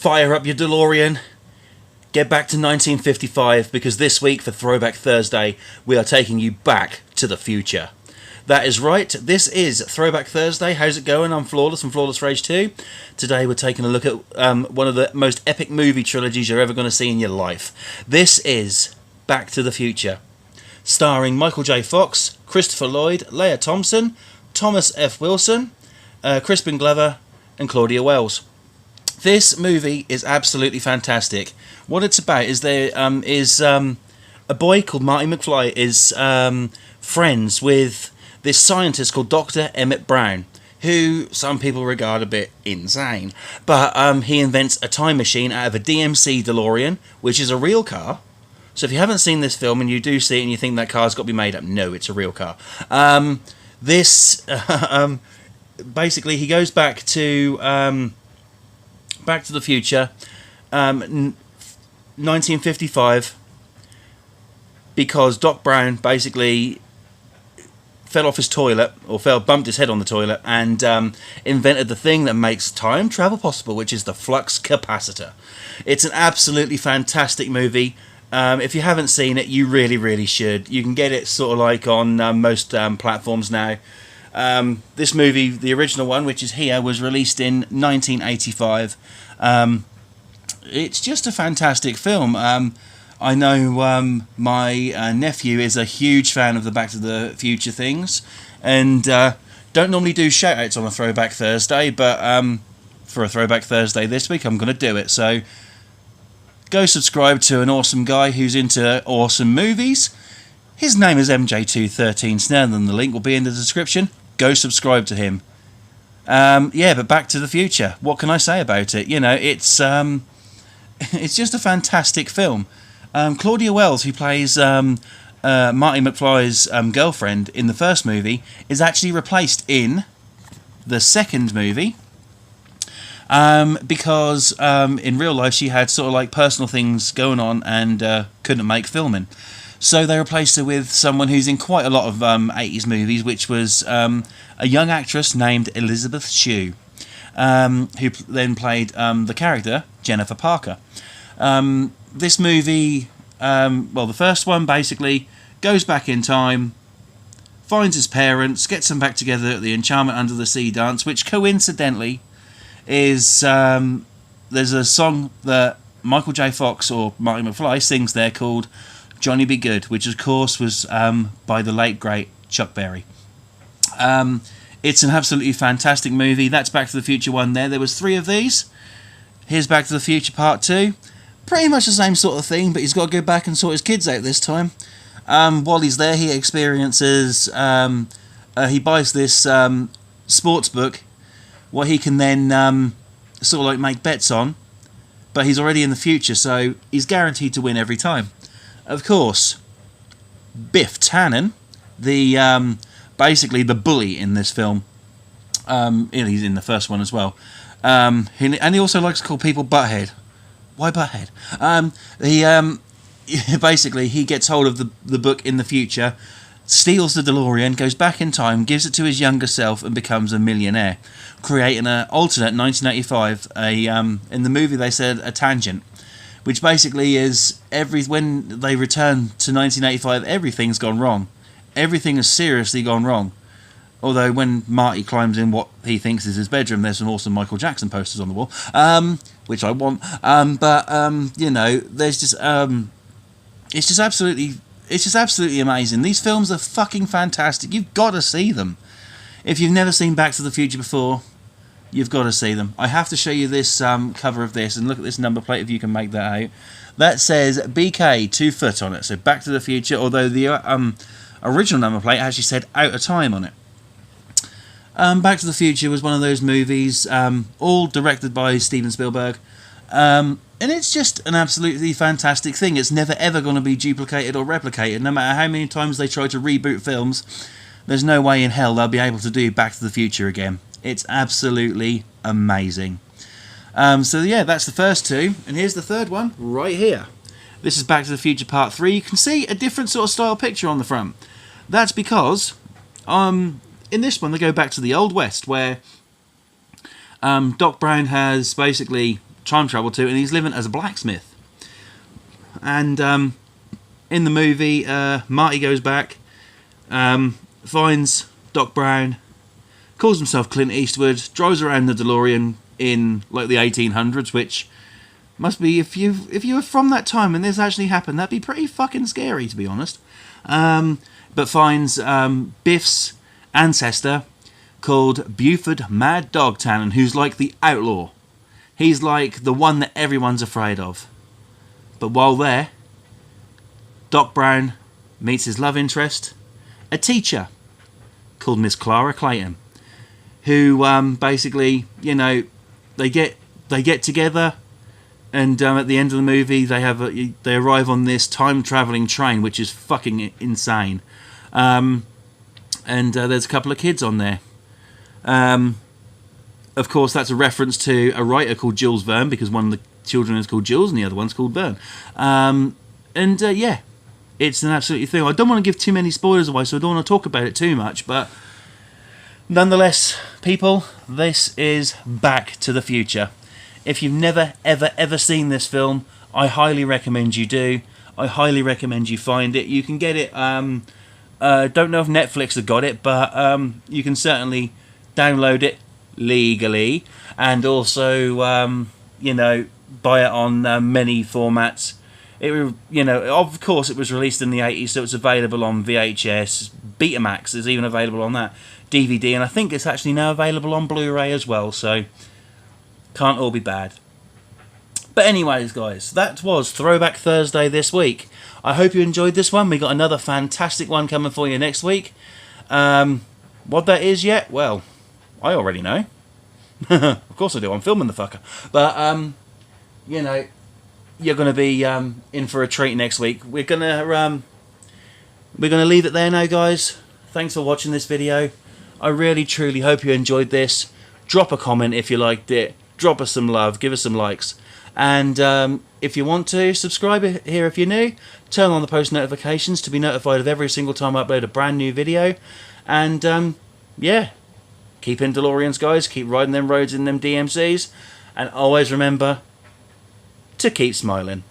Fire up your DeLorean. Get back to 1955, because this week for Throwback Thursday, we are taking you back to the future. That is right, this is Throwback Thursday. How's it going? I'm Flawless from Flawless Rage 2. Today we're taking a look at one of the most epic movie trilogies you're ever going to see in your life. This is Back to the Future, starring Michael J. Fox, Christopher Lloyd, Leah Thompson, Thomas F. Wilson, Crispin Glover, and Claudia Wells. This movie is absolutely fantastic. What it's about is a boy called Marty McFly is friends with this scientist called Dr. Emmett Brown, who some people regard a bit insane. But he invents a time machine out of a DMC DeLorean, which is a real car. So if you haven't seen this film and you do see it and you think that car's got to be made up, no, it's a real car. Basically, he goes back to the Future, 1955, because Doc Brown basically fell off his toilet, or bumped his head on the toilet, and invented the thing that makes time travel possible, which is the flux capacitor. It's an absolutely fantastic movie. If you haven't seen it, you really, really should. You can get it sort of like on most platforms now. This movie, the original one, which is here, was released in 1985. It's just a fantastic film. I know my nephew is a huge fan of the Back to the Future things, and don't normally do shout-outs on a Throwback Thursday, but for a Throwback Thursday this week, I'm going to do it. So go subscribe to an awesome guy who's into awesome movies. His name is MJ213 Snell, and the link will be in the description. Go subscribe to him. But Back to the Future. What can I say about it? You know, it's just a fantastic film. Claudia Wells, who plays Marty McFly's girlfriend in the first movie, is actually replaced in the second movie because in real life she had sort of like personal things going on and couldn't make filming. So they replaced her with someone who's in quite a lot of 80s movies, which was a young actress named Elizabeth Shue, who then played the character Jennifer Parker. This movie, the first one basically goes back in time, finds his parents, gets them back together at the Enchantment Under the Sea dance, which coincidentally is, there's a song that Michael J. Fox, or Marty McFly, sings there called Johnny Be Good, which of course was by the late great Chuck Berry. It's an absolutely fantastic movie. That's Back to the Future 1 there. There was 3 of these. Here's Back to the Future Part 2. Pretty much the same sort of thing, but he's got to go back and sort his kids out this time. While he's there, he experiences... he buys this sports book, what he can then sort of like make bets on, but he's already in the future, so he's guaranteed to win every time. Of course, Biff Tannen, the basically the bully in this film, he's in the first one as well, and he also likes to call people Butthead. Why Butthead? Basically he gets hold of the book in the future, steals the DeLorean, goes back in time, gives it to his younger self, and becomes a millionaire, creating an alternate 1985. In the movie they said a tangent, which basically is when they return to 1985, everything's gone wrong. Everything has seriously gone wrong. Although when Marty climbs in what he thinks is his bedroom, there's some awesome Michael Jackson posters on the wall, which I want. You know, there's just it's just absolutely amazing. These films are fucking fantastic. You've got to see them. If you've never seen Back to the Future before, you've got to see them. I have to show you this cover of this, and look at this number plate if you can make that out. That says BK 2 foot on it, so Back to the Future, although the original number plate actually said Out of Time on it. Back to the Future was one of those movies, all directed by Steven Spielberg, and it's just an absolutely fantastic thing. It's never ever going to be duplicated or replicated. No matter how many times they try to reboot films, there's no way in hell they'll be able to do Back to the Future again. It's absolutely amazing. So yeah, that's the first 2, and here's the third one right here. This is Back to the Future Part 3. You can see a different sort of style picture on the front. That's because in this one they go back to the Old West, where Doc Brown has basically time travel to, and he's living as a blacksmith. And in the movie, Marty goes back, finds Doc Brown, calls himself Clint Eastwood, drives around the DeLorean in like the 1800s, which must be, if you were from that time and this actually happened, that'd be pretty fucking scary, to be honest. But finds Biff's ancestor called Buford Mad Dog Tannen, who's like the outlaw. He's like the one that everyone's afraid of. But while there, Doc Brown meets his love interest, a teacher called Miss Clara Clayton, who basically, you know, they get together, and at the end of the movie they arrive on this time traveling train, which is fucking insane. And there's a couple of kids on there. Of course, that's a reference to a writer called Jules Verne, because one of the children is called Jules and the other one's called Verne. Yeah, it's an absolute thing. I don't want to give too many spoilers away, so I don't want to talk about it too much, but nonetheless, people, this is Back to the Future. If you've never, ever seen this film, I highly recommend you do. I highly recommend you find it. You can get it, don't know if Netflix have got it, but you can certainly download it legally, and also, you know, buy it on many formats. Of course, it was released in the 80s, so it's available on VHS, Betamax is even available on that, DVD, and I think it's actually now available on Blu-ray as well, so can't all be bad. But anyways, guys, that was Throwback Thursday this week. I hope you enjoyed this one. We got another fantastic one coming for you next week. What that is yet? Well, I already know. Of course I do. I'm filming the fucker. But, you know, you're going to be in for a treat next week. We're going to leave it there now, guys. Thanks for watching this video. I really, truly hope you enjoyed this. Drop a comment if you liked it. Drop us some love. Give us some likes. And if you want to, subscribe here if you're new. Turn on the post notifications to be notified of every single time I upload a brand new video. And, yeah. Keep in DeLoreans, guys. Keep riding them roads in them DMCs. And always remember to keep smiling.